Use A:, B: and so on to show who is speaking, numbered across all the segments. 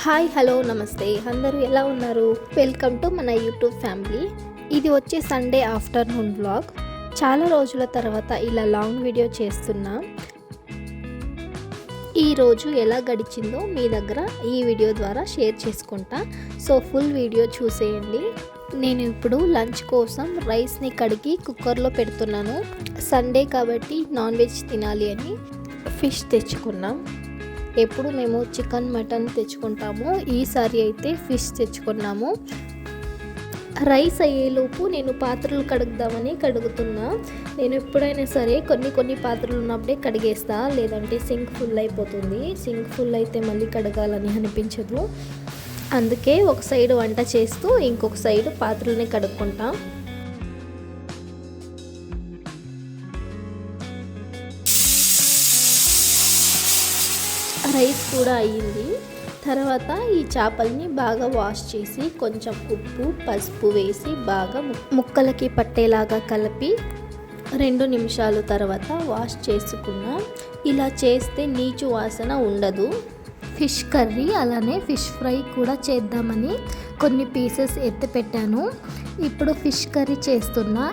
A: Hi hello నమస్తే అందరూ ఎలా ఉన్నారు? వెల్కమ్ టు మన యూట్యూబ్ ఫ్యామిలీ. ఇది వచ్చే సండే ఆఫ్టర్నూన్ వ్లాగ్. చాలా రోజుల తర్వాత ఇలా లాంగ్ వీడియో చేస్తున్నా. ఈరోజు ఎలా గడిచిందో మీ దగ్గర ఈ వీడియో ద్వారా షేర్ చేసుకుంటా. సో ఫుల్ వీడియో చూసేయండి. నేను ఇప్పుడు లంచ్ కోసం రైస్ని కడిగి కుక్కర్లో పెడుతున్నాను. సండే కాబట్టి నాన్ వెజ్ తినాలి అని ఫిష్ తెచ్చుకున్నాం. ఎప్పుడు మేము చికెన్ మటన్ తెచ్చుకుంటాము, ఈసారి అయితే ఫిష్ తెచ్చుకున్నాము. రైస్ అయ్యేలోపు నేను పాత్రలు కడుగుదామని కడుగుతున్నా. నేను ఎప్పుడైనా సరే కొన్ని పాత్రలు ఉన్నప్పుడే కడిగేస్తా, లేదంటే సింక్ ఫుల్ అయిపోతుంది. సింక్ ఫుల్ అయితే మళ్ళీ కడగాలని అనిపించదు. అందుకే ఒక సైడ్ వంట చేస్తూ ఇంకొక సైడ్ పాత్రలని కడుక్కుంటాం. రైస్ కూడా అయ్యింది. తర్వాత ఈ చేపల్ని బాగా వాష్ చేసి కొంచెం ఉప్పు పసుపు వేసి బాగా ముక్కలకి పట్టేలాగా కలిపి 2 నిమిషాలు తర్వాత వాష్ చేసుకున్నా. ఇలా చేస్తే నీచు వాసన ఉండదు. ఫిష్ కర్రీ అలానే ఫిష్ ఫ్రై కూడా చేద్దామని కొన్ని పీసెస్ ఎత్తి పెట్టాను. ఇప్పుడు ఫిష్ కర్రీ చేస్తున్నా.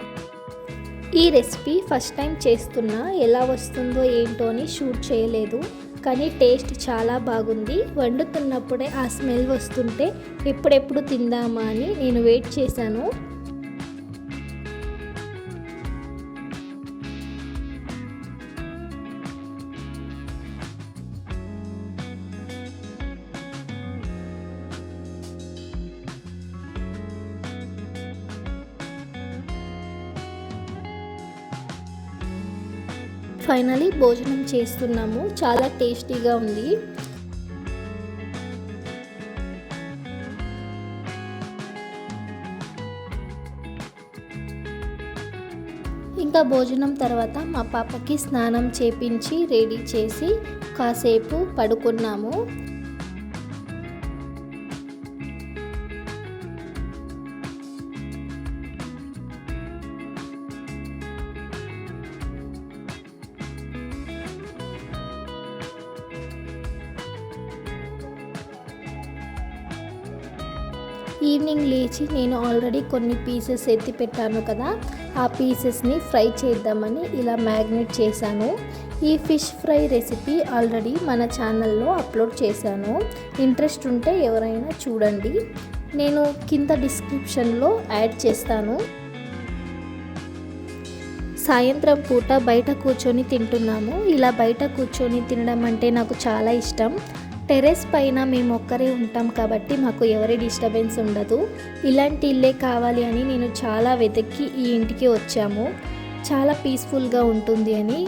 A: ఈ రెసిపీ ఫస్ట్ టైం చేస్తున్నా, ఎలా వస్తుందో ఏంటో అని షూట్ చేయలేదు. కానీ టేస్ట్ చాలా బాగుంది. వండుతున్నప్పుడే ఆ స్మెల్ వస్తుంటే ఎప్పుడెప్పుడు తిందామా అని నేను వెయిట్ చేశాను. ఫైనలీ భోజనం చేస్తున్నాము. చాలా టేస్టీగా ఉంది. ఇంకా భోజనం తర్వాత మా పాపకి స్నానం చేపించి రెడీ చేసి కాసేపు పడుకున్నాము. ఈవినింగ్ లేచి నేను ఆల్రెడీ కొన్ని పీసెస్ ఎత్తి పెట్టాను కదా, ఆ పీసెస్ని ఫ్రై చేద్దామని ఇలా మ్యాగ్నేట్ చేశాను. ఈ ఫిష్ ఫ్రై రెసిపీ ఆల్రెడీ మన ఛానల్లో అప్లోడ్ చేశాను. ఇంట్రెస్ట్ ఉంటే ఎవరైనా చూడండి. నేను కింద డిస్క్రిప్షన్లో యాడ్ చేస్తాను. సాయంత్రం పూట బయట కూర్చొని తింటున్నాము. ఇలా బయట కూర్చొని తినడం అంటే నాకు చాలా ఇష్టం. టెర్రస్ పైన మేము ఒక్కరే ఉంటాం కాబట్టి మాకు ఎవరి డిస్టర్బెన్స్ ఉండదు. ఇలాంటి ఇల్లే కావాలి అని నేను చాలా వెతికి ఈ ఇంటికి వచ్చాము. చాలా పీస్ఫుల్గా ఉంటుంది అని.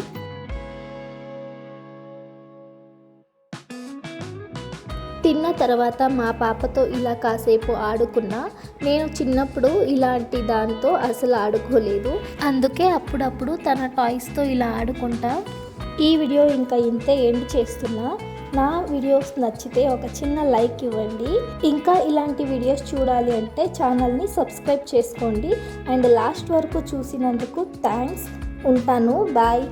A: తిన్న తర్వాత మా పాపతో ఇలా కాసేపు ఆడుకున్నా. నేను చిన్నప్పుడు ఇలాంటి దాంతో అసలు ఆడుకోలేదు. అందుకే అప్పుడప్పుడు తన టాయ్స్తో ఇలా ఆడుకుంటా. ఈ వీడియో ఇంకా ఇంతే ఎండ్ చేస్తున్నా. నా వీడియోస్ నచ్చితే ఒక చిన్న లైక్ ఇవ్వండి. ఇంకా ఇలాంటి వీడియోస్ చూడాలి అంటే ఛానల్ని సబ్స్క్రైబ్ చేసుకోండి. అండ్ లాస్ట్ వరకు చూసినందుకు థ్యాంక్స్. ఉంటాను. బాయ్.